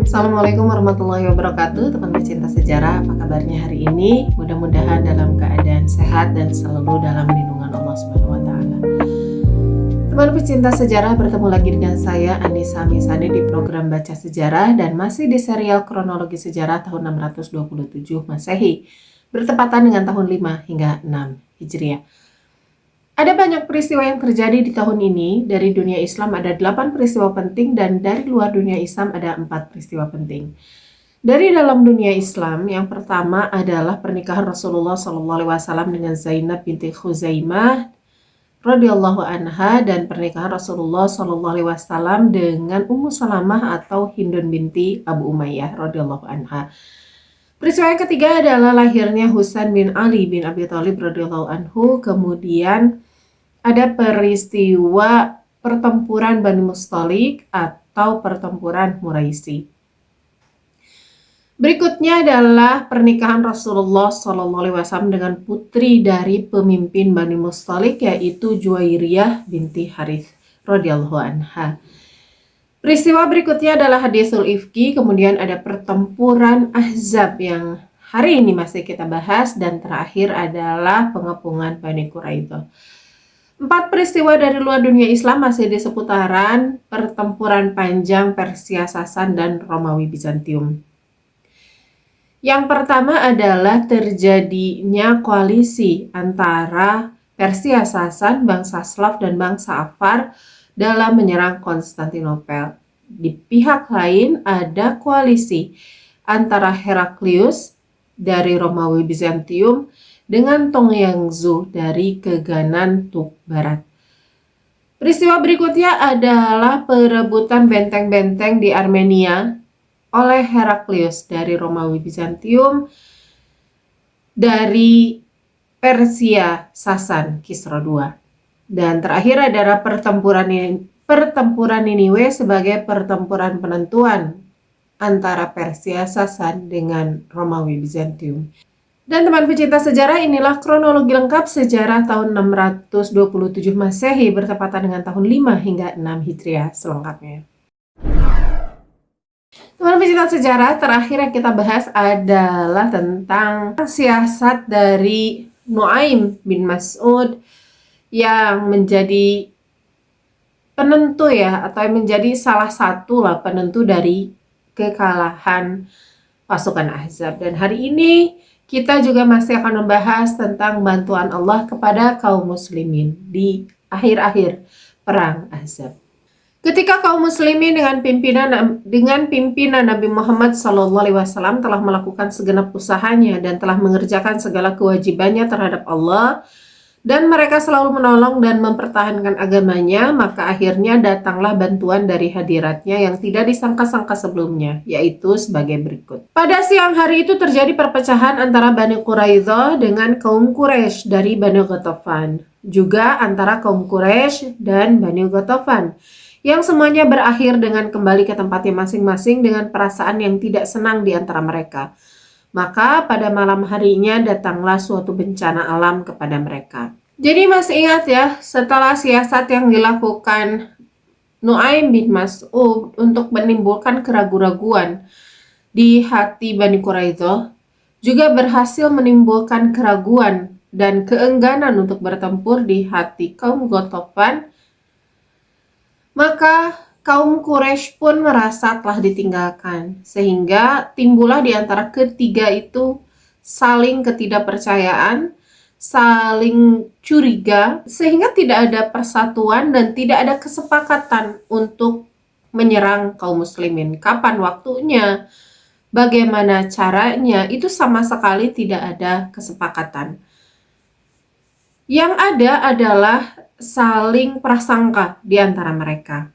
Assalamualaikum warahmatullahi wabarakatuh. Teman pecinta sejarah, apa kabarnya hari ini? Mudah-mudahan dalam keadaan sehat dan selalu dalam lindungan Allah Subhanahu wa taala. Teman pecinta sejarah, bertemu lagi dengan saya Anissa Misani di program Baca Sejarah dan masih di serial kronologi sejarah tahun 627 Masehi, bertepatan dengan tahun 5 hingga 6 Hijriah. Ada banyak peristiwa yang terjadi di tahun ini. Dari dunia Islam ada 8 peristiwa penting dan dari luar dunia Islam ada 4 peristiwa penting. Dari dalam dunia Islam, yang pertama adalah pernikahan Rasulullah SAW dengan Zainab binti Khuzaimah radhiyallahu anha dan pernikahan Rasulullah SAW dengan Ummu Salamah atau Hindun binti Abu Umayyah radhiyallahu anha. Peristiwa yang ketiga adalah lahirnya Husain bin Ali bin Abi Thalib radhiyallahu anhu. Kemudian ada peristiwa pertempuran Bani Mustalik atau pertempuran Muraisi. Berikutnya adalah pernikahan Rasulullah SAW dengan putri dari pemimpin Bani Mustalik, yaitu Juwairiyah binti Harith radhiyallahu anha. Peristiwa berikutnya adalah Hadisul Ifki, kemudian ada pertempuran Ahzab yang hari ini masih kita bahas, dan terakhir adalah pengepungan Bani Quraidah. 4 peristiwa dari luar dunia Islam masih di seputaran pertempuran panjang Persia Sasan dan Romawi Bizantium. Yang pertama adalah terjadinya koalisi antara Persia Sasan, bangsa Slav dan bangsa Afar dalam menyerang Konstantinopel. Di pihak lain ada koalisi antara Heraklius dari Romawi Bizantium dengan Tongyangzu dari Keganan Tuk Barat. Peristiwa berikutnya adalah perebutan benteng-benteng di Armenia oleh Heraklius dari Romawi Bizantium dari Persia Sasan Kisra II. Dan terakhir adalah pertempuran Niniwe sebagai pertempuran penentuan antara Persia Sasan dengan Romawi Bizantium. Dan teman pecinta sejarah, inilah kronologi lengkap sejarah tahun 627 Masehi bertepatan dengan tahun 5 hingga 6 Hijriah selengkapnya. Teman pecinta sejarah, terakhir yang kita bahas adalah tentang siasat dari Nuaim bin Mas'ud yang menjadi penentu atau menjadi salah satu penentu dari kekalahan pasukan Ahzab. Dan hari ini kita juga masih akan membahas tentang bantuan Allah kepada kaum muslimin di akhir-akhir perang Ahzab. Ketika kaum muslimin dengan pimpinan Nabi Muhammad SAW telah melakukan segenap usahanya dan telah mengerjakan segala kewajibannya terhadap Allah, dan mereka selalu menolong dan mempertahankan agamanya, maka akhirnya datanglah bantuan dari hadiratnya yang tidak disangka-sangka sebelumnya, yaitu sebagai berikut. Pada siang hari itu terjadi perpecahan antara Bani Quraidah dengan kaum Quraisy dari Bani Ghatafan, juga antara kaum Quraisy dan Bani Ghatafan, yang semuanya berakhir dengan kembali ke tempatnya masing-masing dengan perasaan yang tidak senang di antara mereka. Maka pada malam harinya datanglah suatu bencana alam kepada mereka. Jadi masih ingat setelah siasat yang dilakukan Nuaim bin Mas'ud untuk menimbulkan keraguan-raguan di hati Bani Quraidah, juga berhasil menimbulkan keraguan dan keengganan untuk bertempur di hati kaum Ghatafan, maka kaum Quraisy pun merasa telah ditinggalkan, sehingga timbullah di antara ketiga itu saling ketidakpercayaan, saling curiga, sehingga tidak ada persatuan dan tidak ada kesepakatan untuk menyerang kaum muslimin. Kapan waktunya, bagaimana caranya, itu sama sekali tidak ada kesepakatan. Yang ada adalah saling prasangka di antara mereka.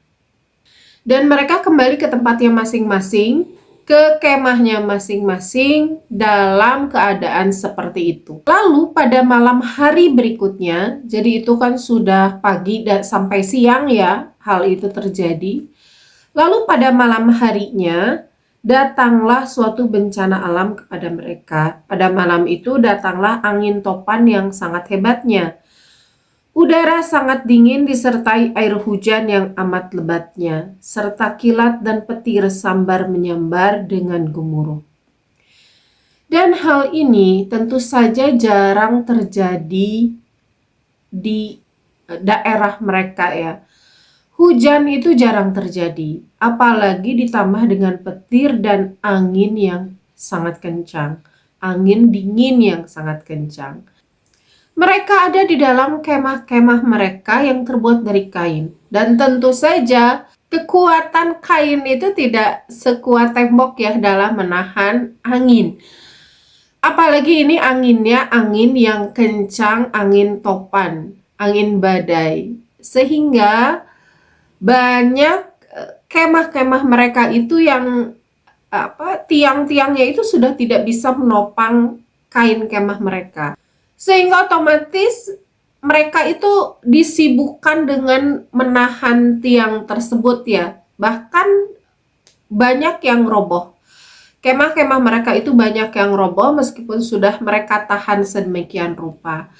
Dan mereka kembali ke tempatnya masing-masing, ke kemahnya masing-masing dalam keadaan seperti itu. Lalu pada malam hari berikutnya, jadi itu kan sudah pagi dan sampai siang hal itu terjadi. Lalu pada malam harinya datanglah suatu bencana alam kepada mereka. Pada malam itu datanglah angin topan yang sangat hebatnya, Udara sangat dingin disertai air hujan yang amat lebatnya, serta kilat dan petir sambar menyambar dengan gemuruh. Dan hal ini tentu saja jarang terjadi di daerah mereka ya. Hujan itu jarang terjadi, apalagi ditambah dengan petir dan angin yang sangat kencang, angin dingin yang sangat kencang. Mereka ada di dalam kemah-kemah mereka yang terbuat dari kain. Dan tentu saja kekuatan kain itu tidak sekuat tembok ya dalam menahan angin. Apalagi ini anginnya angin yang kencang, angin topan, angin badai. Sehingga banyak kemah-kemah mereka itu yang tiang-tiangnya itu sudah tidak bisa menopang kain kemah mereka. Sehingga otomatis mereka itu disibukkan dengan menahan tiang tersebut ya. Bahkan banyak yang roboh. Kemah-kemah mereka itu banyak yang roboh meskipun sudah mereka tahan sedemikian rupa.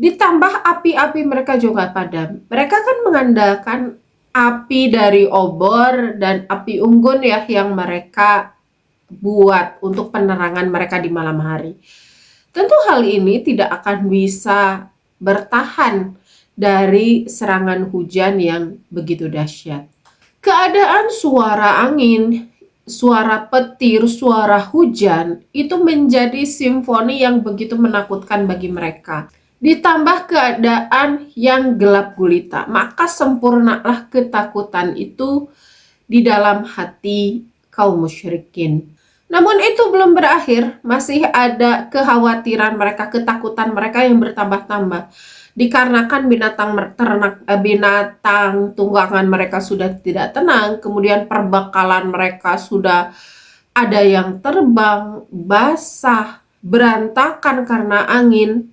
Ditambah api-api mereka juga padam. Mereka kan mengandalkan api dari obor dan api unggun ya yang mereka buat untuk penerangan mereka di malam hari. Tentu hal ini tidak akan bisa bertahan dari serangan hujan yang begitu dahsyat. Keadaan suara angin, suara petir, suara hujan itu menjadi simfoni yang begitu menakutkan bagi mereka. Ditambah keadaan yang gelap gulita, maka sempurnalah ketakutan itu di dalam hati kaum musyrikin. Namun itu belum berakhir, masih ada kekhawatiran mereka, ketakutan mereka yang bertambah-tambah. Dikarenakan binatang tunggangan mereka sudah tidak tenang, kemudian perbekalan mereka sudah ada yang terbang, basah, berantakan karena angin.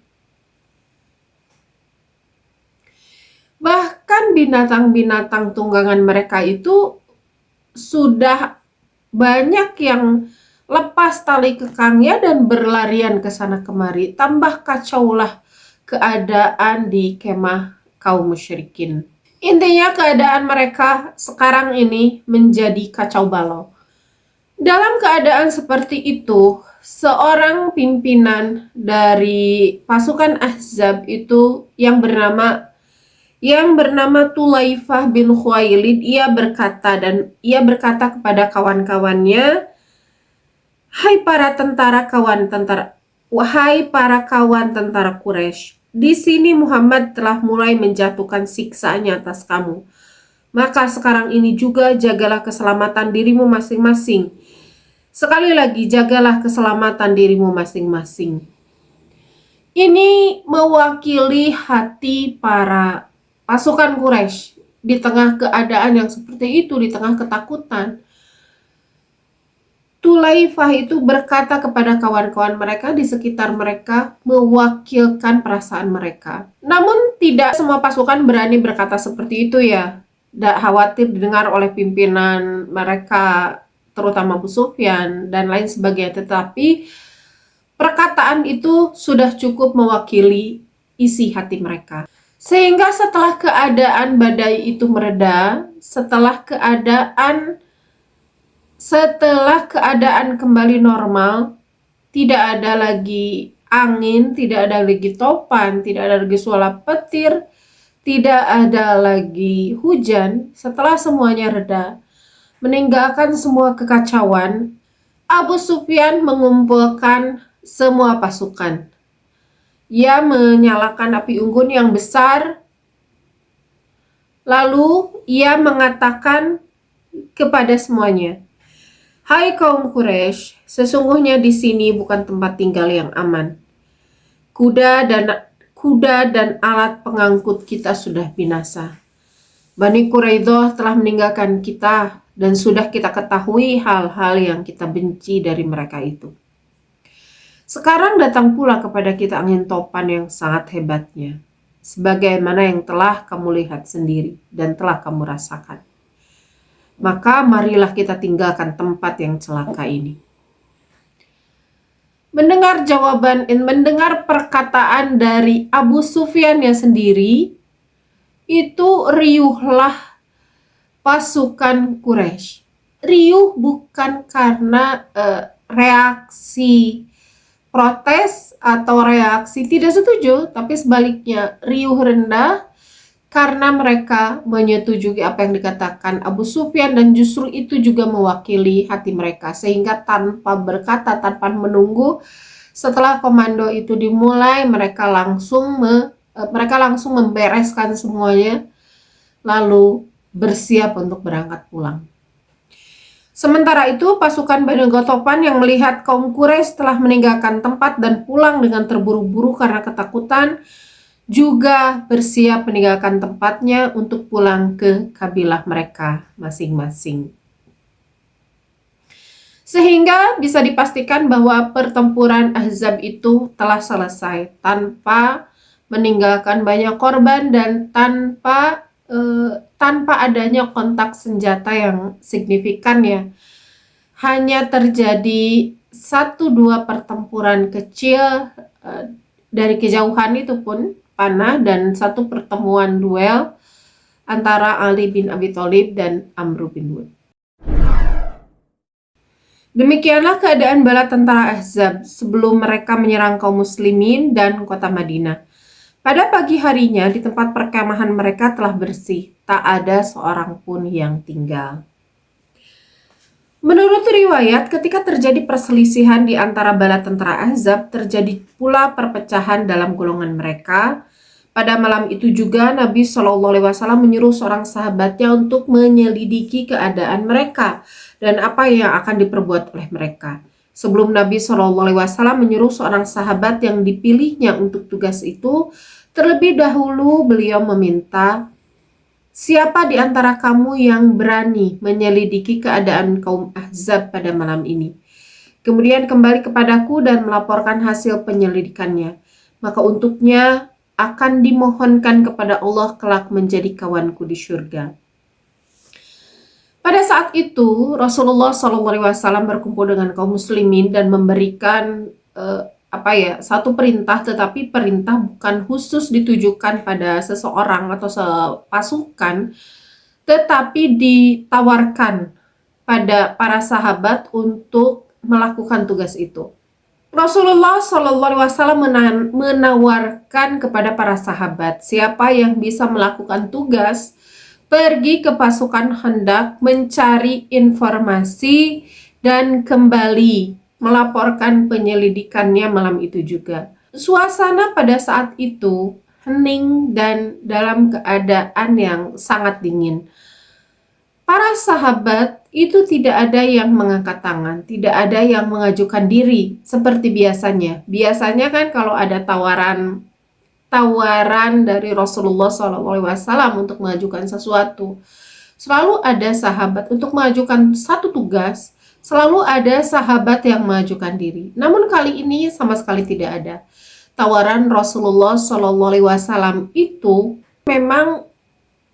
Bahkan binatang-binatang tunggangan mereka itu sudah banyak yang lepas tali kekangnya dan berlarian ke sana kemari. Tambah kacaulah keadaan di kemah kaum musyrikin. Intinya keadaan mereka sekarang ini menjadi kacau balau. Dalam keadaan seperti itu, seorang pimpinan dari pasukan Ahzab itu yang bernama Tulaifah bin Khuwailid, ia berkata kepada kawan-kawannya, Wahai para kawan tentara Quraisy, di sini Muhammad telah mulai menjatuhkan siksanya atas kamu. Maka sekarang ini juga jagalah keselamatan dirimu masing-masing. Sekali lagi, jagalah keselamatan dirimu masing-masing. Ini mewakili hati para pasukan Quraisy di tengah keadaan yang seperti itu, di tengah ketakutan. Tulaifah itu berkata kepada kawan-kawan mereka di sekitar mereka, mewakilkan perasaan mereka. Namun tidak semua pasukan berani berkata seperti itu ya. Tidak khawatir didengar oleh pimpinan mereka, terutama Abu Sufyan dan lain sebagainya. Tetapi perkataan itu sudah cukup mewakili isi hati mereka. Sehingga setelah keadaan badai itu mereda, setelah keadaan kembali normal, tidak ada lagi angin, tidak ada lagi topan, tidak ada lagi suara petir, tidak ada lagi hujan. Setelah semuanya reda, meninggalkan semua kekacauan, Abu Sufyan mengumpulkan semua pasukan. Ia menyalakan api unggun yang besar, lalu ia mengatakan kepada semuanya, Hai kaum Quraisy, sesungguhnya di sini bukan tempat tinggal yang aman. Kuda dan alat pengangkut kita sudah binasa. Bani Quraidah telah meninggalkan kita dan sudah kita ketahui hal-hal yang kita benci dari mereka itu. Sekarang datang pula kepada kita angin topan yang sangat hebatnya, sebagaimana yang telah kamu lihat sendiri dan telah kamu rasakan. Maka marilah kita tinggalkan tempat yang celaka ini. Mendengar mendengar perkataan dari Abu Sufyannya sendiri, itu riuhlah pasukan Quraisy. Riuh bukan karena reaksi protes atau reaksi tidak setuju, tapi sebaliknya riuh rendah karena mereka menyetujui apa yang dikatakan Abu Sufyan, dan justru itu juga mewakili hati mereka, sehingga tanpa berkata, tanpa menunggu, setelah komando itu dimulai, mereka langsung membereskan semuanya, lalu bersiap untuk berangkat pulang. Sementara itu, pasukan Bani Ghatafan yang melihat kaum Quraisy telah meninggalkan tempat dan pulang dengan terburu-buru karena ketakutan, juga bersiap meninggalkan tempatnya untuk pulang ke kabilah mereka masing-masing. Sehingga bisa dipastikan bahwa pertempuran Ahzab itu telah selesai tanpa meninggalkan banyak korban dan tanpa adanya kontak senjata yang signifikan ya. Hanya terjadi 1-2 pertempuran kecil dari kejauhan, itu pun panah, dan 1 pertemuan duel antara Ali bin Abi Thalib dan Amr bin Wud. Demikianlah keadaan bala tentara Ahzab sebelum mereka menyerang kaum muslimin dan kota Madinah. Pada pagi harinya, di tempat perkemahan mereka telah bersih, tak ada seorang pun yang tinggal. Menurut riwayat, ketika terjadi perselisihan di antara bala tentara Ahzab, terjadi pula perpecahan dalam golongan mereka. Pada malam itu juga Nabi SAW menyuruh seorang sahabatnya untuk menyelidiki keadaan mereka dan apa yang akan diperbuat oleh mereka. Sebelum Nabi SAW menyuruh seorang sahabat yang dipilihnya untuk tugas itu, terlebih dahulu beliau meminta, "Siapa di antara kamu yang berani menyelidiki keadaan kaum Ahzab pada malam ini? Kemudian kembali kepadaku dan melaporkan hasil penyelidikannya. Maka untuknya akan dimohonkan kepada Allah kelak menjadi kawanku di surga." Pada saat itu Rasulullah SAW berkumpul dengan kaum muslimin dan memberikan satu perintah, tetapi perintah bukan khusus ditujukan pada seseorang atau pasukan, tetapi ditawarkan pada para sahabat untuk melakukan tugas itu. Rasulullah SAW menawarkan kepada para sahabat, siapa yang bisa melakukan tugas pergi ke pasukan hendak mencari informasi dan kembali melaporkan penyelidikannya malam itu juga. Suasana pada saat itu hening dan dalam keadaan yang sangat dingin. Para sahabat itu tidak ada yang mengangkat tangan, tidak ada yang mengajukan diri seperti biasanya. Biasanya kan kalau ada tawaran dari Rasulullah SAW untuk mengajukan sesuatu, selalu ada sahabat untuk mengajukan satu tugas, selalu ada sahabat yang mengajukan diri. Namun kali ini sama sekali tidak ada. Tawaran Rasulullah SAW itu memang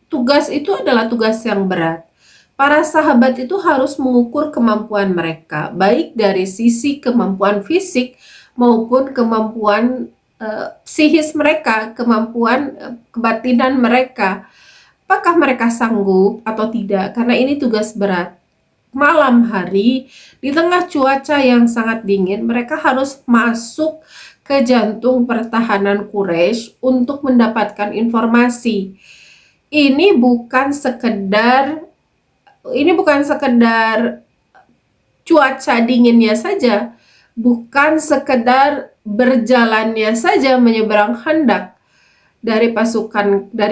tugas itu adalah tugas yang berat. Para sahabat itu harus mengukur kemampuan mereka, baik dari sisi kemampuan fisik maupun kemampuan psikis mereka, kemampuan kebatinan mereka. Apakah mereka sanggup atau tidak? Karena ini tugas berat. Malam hari, di tengah cuaca yang sangat dingin, mereka harus masuk ke jantung pertahanan Quraisy untuk mendapatkan informasi. Ini bukan sekedar cuaca dinginnya saja, bukan sekedar berjalannya saja menyeberang Khandaq dari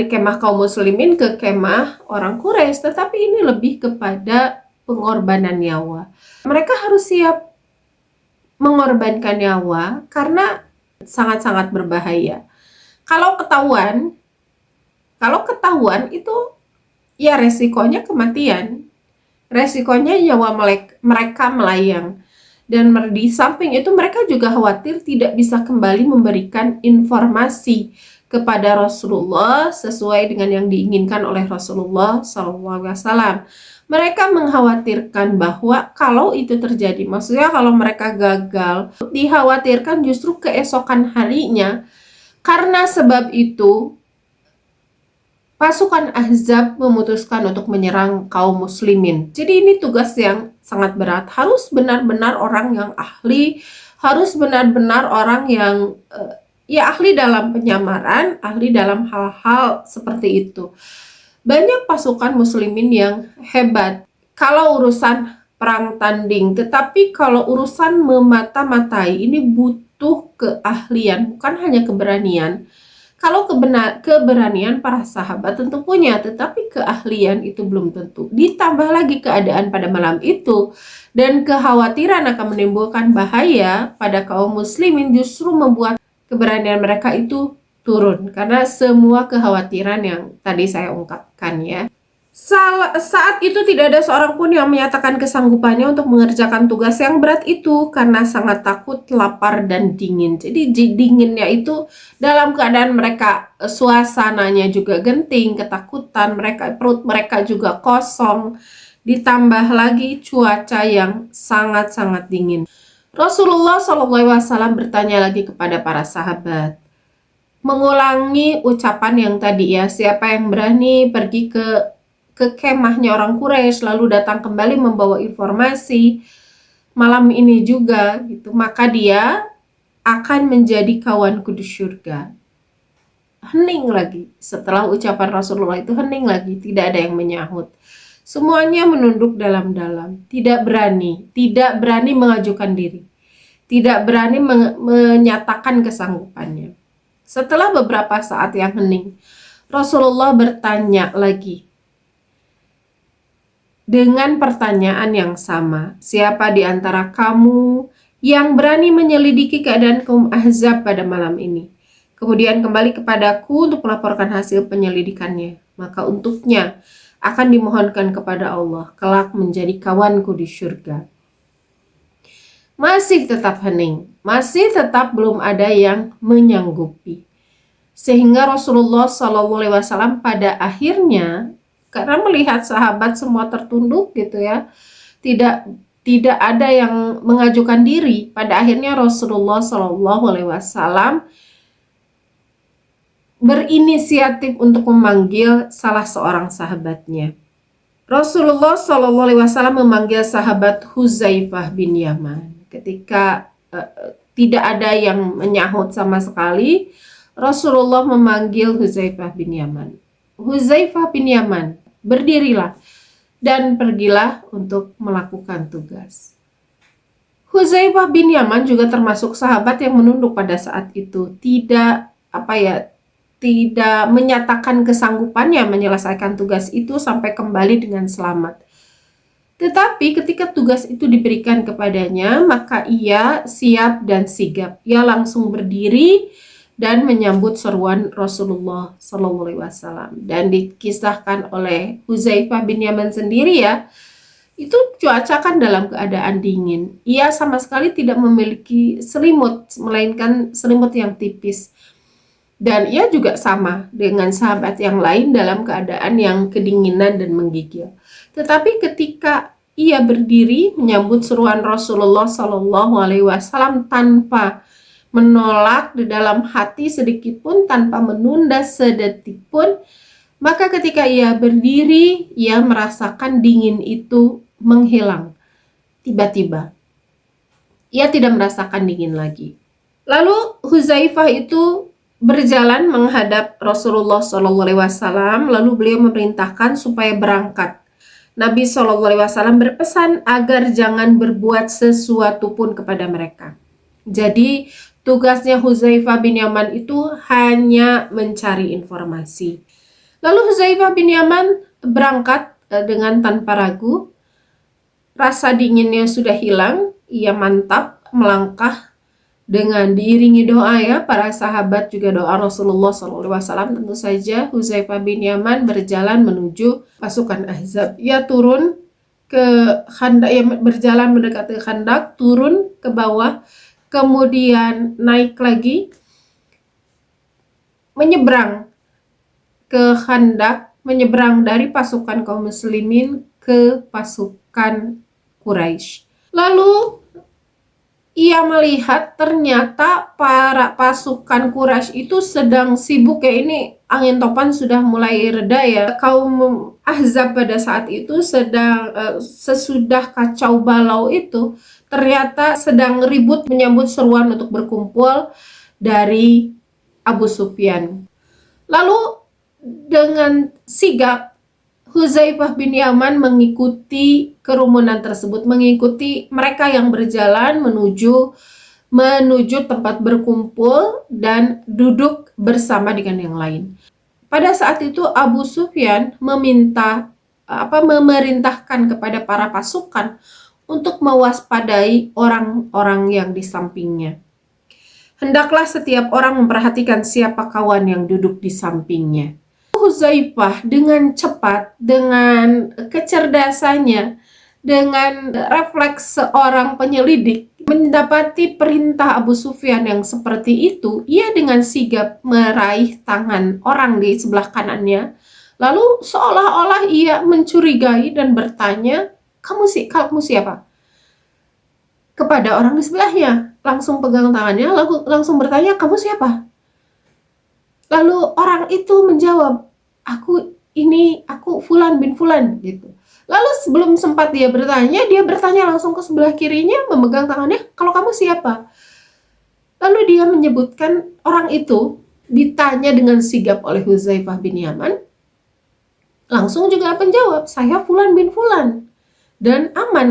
kemah kaum muslimin ke kemah orang Quraisy, tetapi ini lebih kepada pengorbanan nyawa. Mereka harus siap mengorbankan nyawa karena sangat-sangat berbahaya. Kalau ketahuan itu ya resikonya kematian, resikonya nyawa mereka melayang. Dan di samping itu mereka juga khawatir tidak bisa kembali memberikan informasi kepada Rasulullah sesuai dengan yang diinginkan oleh Rasulullah SAW. Mereka mengkhawatirkan bahwa kalau itu terjadi, maksudnya kalau mereka gagal, dikhawatirkan justru keesokan harinya. Karena sebab itu, pasukan Ahzab memutuskan untuk menyerang kaum muslimin. Jadi ini tugas yang sangat berat. Harus benar-benar orang yang ahli, harus benar-benar orang yang ya ahli dalam penyamaran, ahli dalam hal-hal seperti itu. Banyak pasukan muslimin yang hebat kalau urusan perang tanding, tetapi kalau urusan memata-matai ini butuh keahlian, bukan hanya keberanian. Kalau keberanian para sahabat tentu punya, tetapi keahlian itu belum tentu. Ditambah lagi keadaan pada malam itu dan kekhawatiran akan menimbulkan bahaya pada kaum muslimin justru membuat keberanian mereka itu turun karena semua kekhawatiran yang tadi saya ungkapkan ya. Saat itu tidak ada seorang pun yang menyatakan kesanggupannya untuk mengerjakan tugas yang berat itu karena sangat takut, lapar, dan dingin. Jadi dinginnya itu dalam keadaan mereka suasananya juga genting, ketakutan, perut mereka juga kosong, ditambah lagi cuaca yang sangat-sangat dingin. Rasulullah SAW bertanya lagi kepada para sahabat, mengulangi ucapan yang tadi ya, siapa yang berani pergi ke kemahnya orang Quraisy lalu datang kembali membawa informasi malam ini juga gitu, maka dia akan menjadi kawanku di surga. Hening lagi. Setelah ucapan Rasulullah itu hening lagi, tidak ada yang menyahut. Semuanya menunduk dalam-dalam, tidak berani mengajukan diri, tidak berani menyatakan kesanggupannya. Setelah beberapa saat yang hening, Rasulullah bertanya lagi dengan pertanyaan yang sama, siapa di antara kamu yang berani menyelidiki keadaan kaum Ahzab pada malam ini? Kemudian kembali kepadaku untuk melaporkan hasil penyelidikannya. Maka untuknya akan dimohonkan kepada Allah kelak menjadi kawanku di surga. Masih tetap hening, masih tetap belum ada yang menyanggupi. Sehingga Rasulullah SAW pada akhirnya, karena melihat sahabat semua tertunduk gitu ya, tidak ada yang mengajukan diri. Pada akhirnya Rasulullah SAW berinisiatif untuk memanggil salah seorang sahabatnya. Rasulullah SAW memanggil sahabat Huzaifah bin Yaman. Ketika tidak ada yang menyahut sama sekali, Rasulullah memanggil Huzaifah bin Yaman. Huzaifah bin Yaman, berdirilah dan pergilah untuk melakukan tugas. Huzaifah bin Yaman juga termasuk sahabat yang menunduk pada saat itu, tidak menyatakan kesanggupannya menyelesaikan tugas itu sampai kembali dengan selamat. Tetapi ketika tugas itu diberikan kepadanya, maka ia siap dan sigap. Ia langsung berdiri dan menyambut seruan Rasulullah SAW. Dan dikisahkan oleh Huzaifah bin Yaman sendiri ya, itu cuaca kan dalam keadaan dingin. Ia sama sekali tidak memiliki selimut, melainkan selimut yang tipis. Dan ia juga sama dengan sahabat yang lain dalam keadaan yang kedinginan dan menggigil. Tetapi ketika ia berdiri menyambut seruan Rasulullah SAW tanpa menolak di dalam hati sedikit pun, tanpa menunda sedetik pun, maka ketika ia berdiri, ia merasakan dingin itu menghilang. Tiba-tiba, ia tidak merasakan dingin lagi. Lalu Huzaifah itu berjalan menghadap Rasulullah SAW, lalu beliau memerintahkan supaya berangkat. Nabi SAW berpesan agar jangan berbuat sesuatu pun kepada mereka. Jadi tugasnya Huzaifah bin Yaman itu hanya mencari informasi. Lalu Huzaifah bin Yaman berangkat dengan tanpa ragu. Rasa dinginnya sudah hilang, ia mantap melangkah dengan diiringi doa ya, para sahabat juga doa Rasulullah SAW. Tentu saja Huzaifah bin Yaman berjalan menuju pasukan Ahzab. Ia turun ke Khandak, ia berjalan mendekati Khandak, turun ke bawah, kemudian naik lagi, menyeberang ke Khandak, menyeberang dari pasukan kaum muslimin ke pasukan Quraisy. Lalu ia melihat ternyata para pasukan Quraisy itu sedang sibuk, ya ini angin topan sudah mulai reda ya. Kaum Ahzab pada saat itu sedang sesudah kacau balau itu ternyata sedang ribut menyambut seruan untuk berkumpul dari Abu Sufyan. Lalu dengan sigap Hudzaifah bin Yaman mengikuti kerumunan tersebut, mengikuti mereka yang berjalan menuju tempat berkumpul dan duduk bersama dengan yang lain. Pada saat itu Abu Sufyan memerintahkan kepada para pasukan untuk mewaspadai orang-orang yang di sampingnya. Hendaklah setiap orang memperhatikan siapa kawan yang duduk di sampingnya. Hudzaifah dengan cepat, dengan kecerdasannya, dengan refleks seorang penyelidik, mendapati perintah Abu Sufyan yang seperti itu, ia dengan sigap meraih tangan orang di sebelah kanannya, lalu seolah-olah ia mencurigai dan bertanya, kamu siapa? Kepada orang di sebelahnya, langsung pegang tangannya, langsung bertanya, kamu siapa? Lalu orang itu menjawab, aku Fulan bin Fulan gitu. Lalu sebelum sempat dia bertanya langsung ke sebelah kirinya, memegang tangannya, kalau kamu siapa? Lalu dia menyebutkan orang itu, ditanya dengan sigap oleh Hudzaifah bin Yaman, langsung juga menjawab, saya Fulan bin Fulan. Dan aman,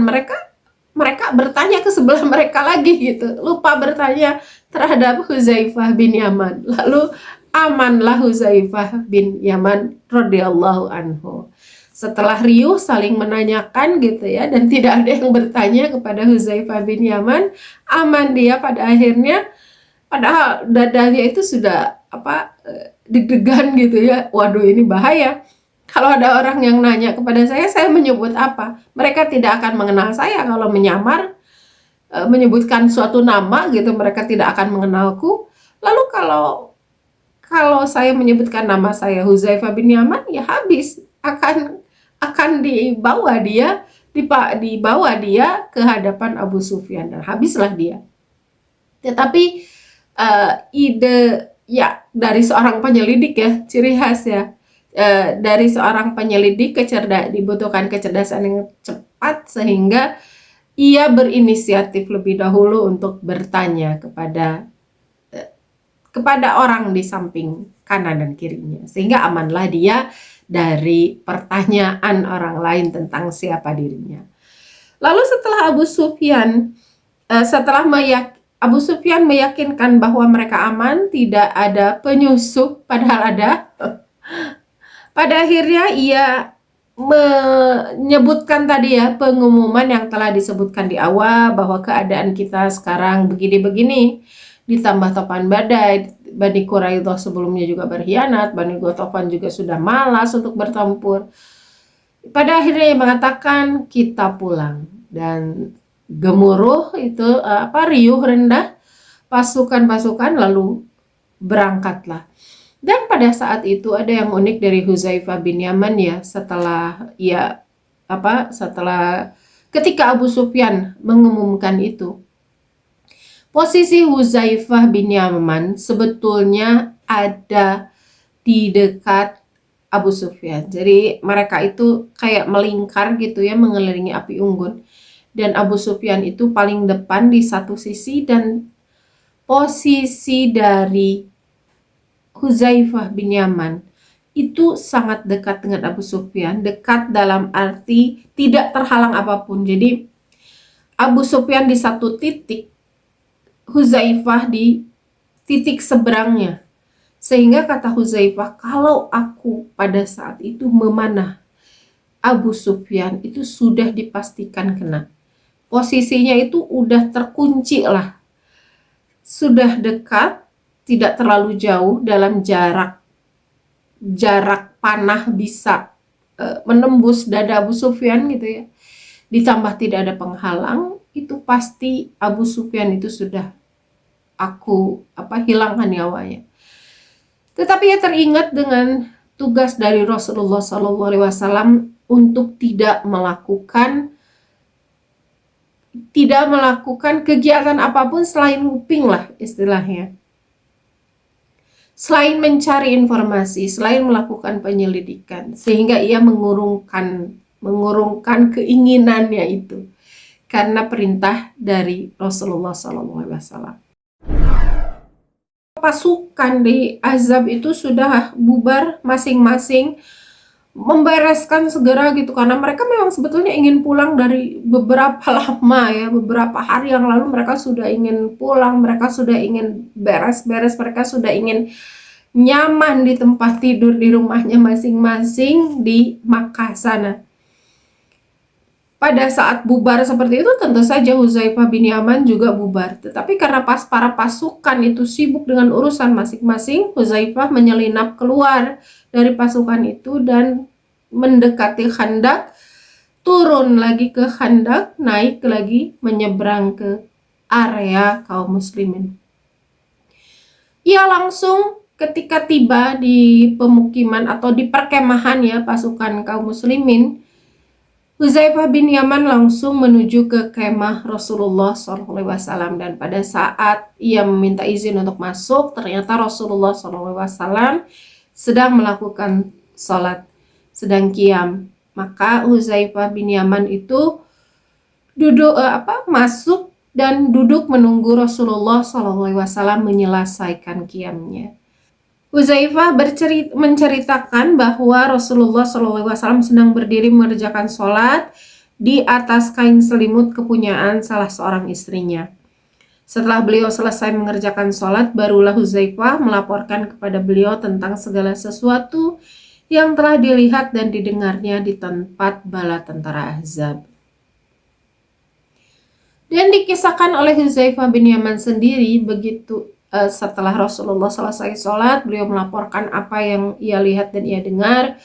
mereka bertanya ke sebelah mereka lagi gitu, lupa bertanya terhadap Hudzaifah bin Yaman. Lalu amanlah Hudzaifah bin Yaman radhiyallahu anhu. Setelah riuh saling menanyakan gitu ya, dan tidak ada yang bertanya kepada Hudzaifah bin Yaman, aman dia pada akhirnya, padahal dadanya itu sudah deg-degan gitu ya. Waduh, ini bahaya. Kalau ada orang yang nanya kepada saya menyebut apa? Mereka tidak akan mengenal saya. Kalau menyamar, menyebutkan suatu nama gitu, mereka tidak akan mengenalku. Lalu kalau saya menyebutkan nama saya Hudzaifah bin Yaman, ya habis, akan dibawa dia ke hadapan Abu Sufyan dan habislah dia. Tetapi ide ya dari seorang penyelidik ya, ciri khas ya, dari seorang penyelidik dibutuhkan kecerdasan yang cepat sehingga ia berinisiatif lebih dahulu untuk bertanya kepada orang di samping kanan dan kirinya, sehingga amanlah dia dari pertanyaan orang lain tentang siapa dirinya. Lalu setelah Abu Sufyan meyakinkan bahwa mereka aman, tidak ada penyusup, padahal ada. Pada akhirnya ia menyebutkan tadi ya, pengumuman yang telah disebutkan di awal, bahwa keadaan kita sekarang begini-begini, ditambah topan badai. Bani Quraidah sebelumnya juga berkhianat, Bani Ghatafan juga sudah malas untuk bertempur. Pada akhirnya ia mengatakan kita pulang, dan gemuruh itu riuh rendah pasukan-pasukan, lalu berangkatlah. Dan pada saat itu ada yang unik dari Hudzaifah bin Yaman ya, setelah ketika Abu Sufyan mengumumkan itu, posisi Hudzaifah bin Yaman sebetulnya ada di dekat Abu Sufyan. Jadi mereka itu kayak melingkar gitu ya, mengelilingi api unggun. Dan Abu Sufyan itu paling depan di satu sisi, dan posisi dari Hudzaifah bin Yaman itu sangat dekat dengan Abu Sufyan. Dekat dalam arti tidak terhalang apapun. Jadi Abu Sufyan di satu titik, Hudzaifah di titik seberangnya. Sehingga kata Hudzaifah, kalau aku pada saat itu memanah Abu Sufyan, itu sudah dipastikan kena. Posisinya itu udah terkunci lah. Sudah dekat, tidak terlalu jauh, dalam jarak panah bisa menembus dada Abu Sufyan gitu ya. Ditambah tidak ada penghalang, itu pasti Abu Sufyan itu sudah hilangkan nyawanya. Tetapi ia teringat dengan tugas dari Rasulullah SAW untuk tidak melakukan kegiatan apapun selain nguping lah istilahnya. Selain mencari informasi, selain melakukan penyelidikan, sehingga ia mengurungkan keinginannya itu karena perintah dari Rasulullah SAW. Pasukan di Ahzab itu sudah bubar masing-masing, membereskan segera gitu, karena mereka memang sebetulnya ingin pulang dari beberapa lama ya, beberapa hari yang lalu mereka sudah ingin pulang, mereka sudah ingin beres-beres, mereka sudah ingin nyaman di tempat tidur di rumahnya masing-masing di Makkah sana. Pada saat bubar seperti itu tentu saja Hudzaifah bin Yaman juga bubar. Tetapi karena para pasukan itu sibuk dengan urusan masing-masing, Hudzaifah menyelinap keluar dari pasukan itu dan mendekati Khandak, turun lagi ke Khandak, naik lagi menyeberang ke area kaum muslimin. Ia langsung ketika tiba di pemukiman atau di perkemahan ya pasukan kaum muslimin, Hudzaifah bin Yaman langsung menuju ke kemah Rasulullah SAW, dan pada saat ia meminta izin untuk masuk, ternyata Rasulullah SAW sedang melakukan sholat, sedang qiyam. Maka Hudzaifah bin Yaman itu masuk dan duduk menunggu Rasulullah SAW menyelesaikan qiyamnya. Hudzaifah menceritakan bahwa Rasulullah SAW sedang berdiri mengerjakan sholat di atas kain selimut kepunyaan salah seorang istrinya. Setelah beliau selesai mengerjakan sholat, barulah Hudzaifah melaporkan kepada beliau tentang segala sesuatu yang telah dilihat dan didengarnya di tempat bala tentara Ahzab. Dan dikisahkan oleh Hudzaifah bin Yaman sendiri, begitu setelah Rasulullah selesai sholat, beliau melaporkan apa yang ia lihat dan ia dengar.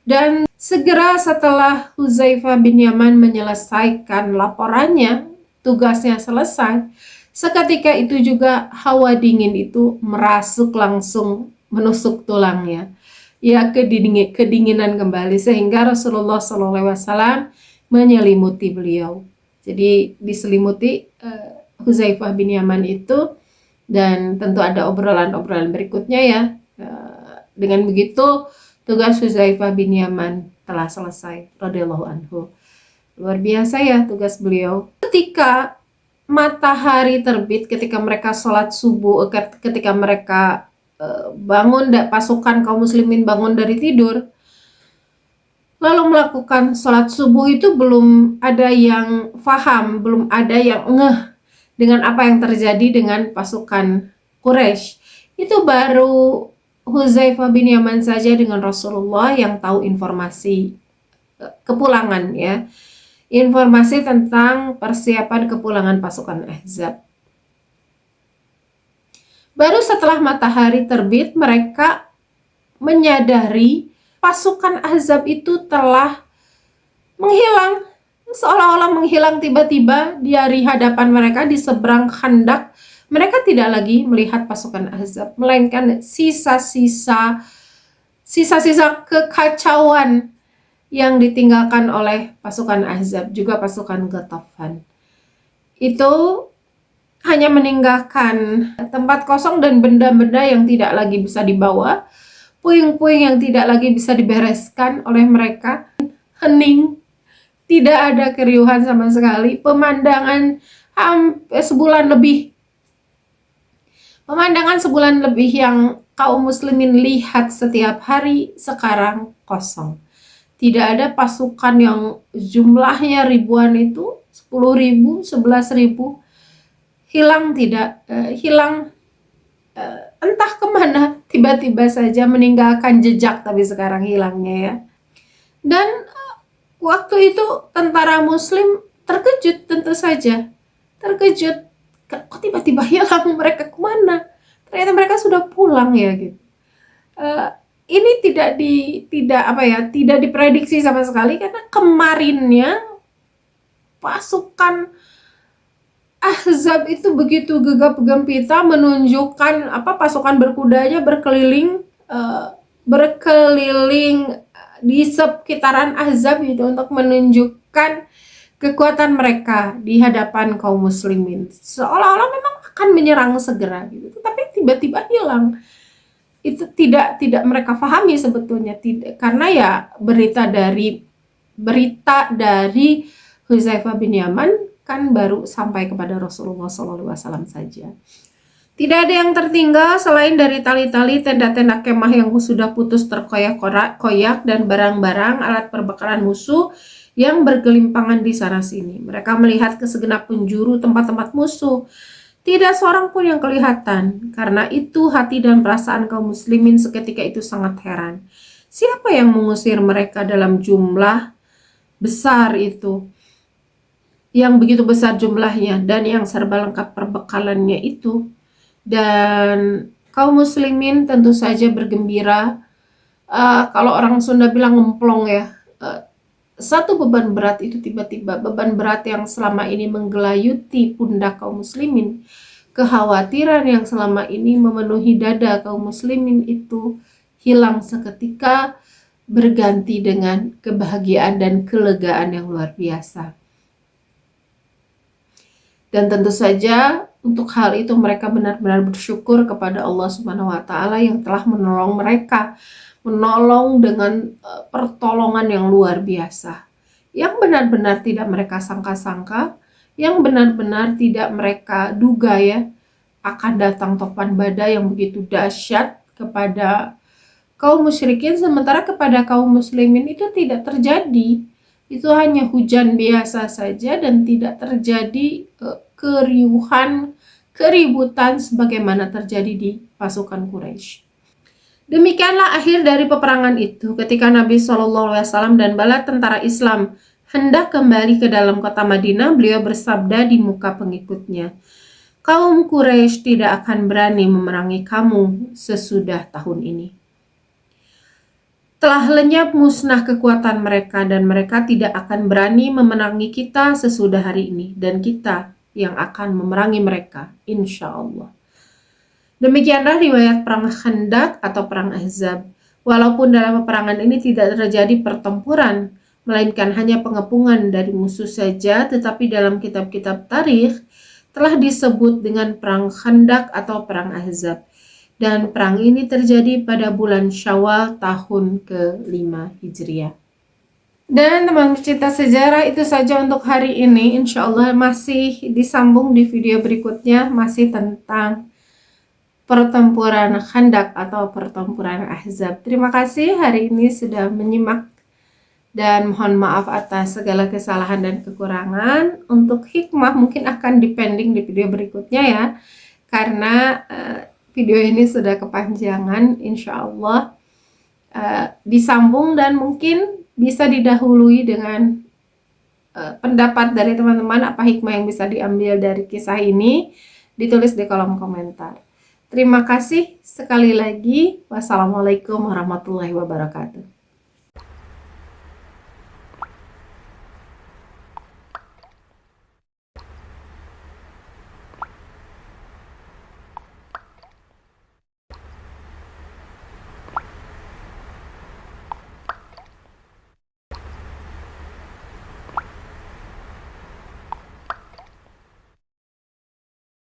Dan segera setelah Hudzaifah bin Yaman menyelesaikan laporannya, tugasnya selesai, seketika itu juga hawa dingin itu merasuk langsung menusuk tulangnya. Ya, kedinginan kembali, sehingga Rasulullah SAW menyelimuti beliau. Jadi diselimuti Hudzaifah bin Yaman itu, dan tentu ada obrolan-obrolan berikutnya ya. Dengan begitu tugas Hudzaifah bin Yaman telah selesai radhiyallahu anhu. Luar biasa ya tugas beliau. Ketika matahari terbit, ketika mereka sholat subuh, ketika mereka bangun, pasukan kaum muslimin bangun dari tidur, lalu melakukan sholat subuh, itu belum ada yang faham, belum ada yang ngeh dengan apa yang terjadi dengan pasukan Quraisy. Itu baru Hudzaifah bin Yaman saja dengan Rasulullah yang tahu informasi kepulangan ya. Informasi tentang persiapan kepulangan pasukan Ahzab. Baru setelah matahari terbit mereka menyadari pasukan Ahzab itu telah menghilang. Seolah-olah menghilang tiba-tiba dari hadapan mereka di seberang Khandak. Mereka tidak lagi melihat pasukan Ahzab, melainkan sisa-sisa kekacauan yang ditinggalkan oleh pasukan Ahzab, juga pasukan Ghatafan. Itu hanya meninggalkan tempat kosong dan benda-benda yang tidak lagi bisa dibawa, puing-puing yang tidak lagi bisa dibereskan oleh mereka, hening. Tidak ada keriuhan sama sekali. Pemandangan sebulan lebih yang kaum muslimin lihat setiap hari sekarang kosong. Tidak ada pasukan yang jumlahnya ribuan itu, 10.000, 11.000, hilang entah kemana, tiba-tiba saja meninggalkan jejak, tapi sekarang hilangnya ya. Dan waktu itu tentara muslim terkejut, tentu saja terkejut, kok tiba-tiba hilang, mereka kemana? Ternyata mereka sudah pulang ya gitu. Ini tidak diprediksi sama sekali, karena kemarinnya pasukan Ahzab itu begitu gegap gempita menunjukkan pasukan berkudanya berkeliling di sekitaran Ahzab itu untuk menunjukkan kekuatan mereka di hadapan kaum muslimin. Seolah-olah memang akan menyerang segera gitu, tapi tiba-tiba hilang. Itu tidak mereka pahami sebetulnya, tidak, karena ya berita dari Hudzaifah bin Yaman kan baru sampai kepada Rasulullah SAW saja. Tidak ada yang tertinggal selain dari tali-tali tenda-tenda kemah yang sudah putus terkoyak-koyak dan barang-barang alat perbekalan musuh yang bergelimpangan di sana sini. Mereka melihat ke segenap penjuru tempat-tempat musuh. Tidak seorang pun yang kelihatan. Karena itu hati dan perasaan kaum muslimin seketika itu sangat heran. Siapa yang mengusir mereka dalam jumlah besar itu? Yang begitu besar jumlahnya dan yang serba lengkap perbekalannya itu. Dan kaum muslimin tentu saja bergembira. Kalau orang Sunda bilang ngemplong ya, satu beban berat itu tiba-tiba, beban berat yang selama ini menggelayuti pundak kaum muslimin, kekhawatiran yang selama ini memenuhi dada kaum muslimin itu hilang seketika, berganti dengan kebahagiaan dan kelegaan yang luar biasa. Dan tentu saja untuk hal itu mereka benar-benar bersyukur kepada Allah Subhanahu wa taala yang telah menolong mereka, menolong dengan pertolongan yang luar biasa, yang benar-benar tidak mereka sangka-sangka, yang benar-benar tidak mereka duga ya, akan datang topan badai yang begitu dahsyat kepada kaum musyrikin, sementara kepada kaum muslimin itu tidak terjadi. Itu hanya hujan biasa saja dan tidak terjadi keriuhan, keributan sebagaimana terjadi di pasukan Quraisy. Demikianlah akhir dari peperangan itu, ketika Nabi SAW dan bala tentara Islam hendak kembali ke dalam kota Madinah. Beliau bersabda di muka pengikutnya, "Kaum Quraisy tidak akan berani memerangi kamu sesudah tahun ini. Telah lenyap musnah kekuatan mereka dan mereka tidak akan berani memerangi kita sesudah hari ini, dan kita yang akan memerangi mereka, insya Allah." Demikianlah riwayat perang Khandaq atau perang Ahzab. Walaupun dalam peperangan ini tidak terjadi pertempuran, melainkan hanya pengepungan dari musuh saja, tetapi dalam kitab-kitab tarikh telah disebut dengan perang Khandaq atau perang Ahzab. Dan perang ini terjadi pada bulan Syawal tahun ke-5 Hijriah. Dan teman pecinta sejarah, itu saja untuk hari ini. Insya Allah masih disambung di video berikutnya, masih tentang pertempuran Khandaq atau pertempuran Ahzab. Terima kasih hari ini sudah menyimak dan mohon maaf atas segala kesalahan dan kekurangan. Untuk hikmah mungkin akan dipending di video berikutnya ya, karena video ini sudah kepanjangan. Insya Allah disambung dan mungkin bisa didahului dengan pendapat dari teman-teman, apa hikmah yang bisa diambil dari kisah ini, ditulis di kolom komentar. Terima kasih sekali lagi. Wassalamualaikum warahmatullahi wabarakatuh.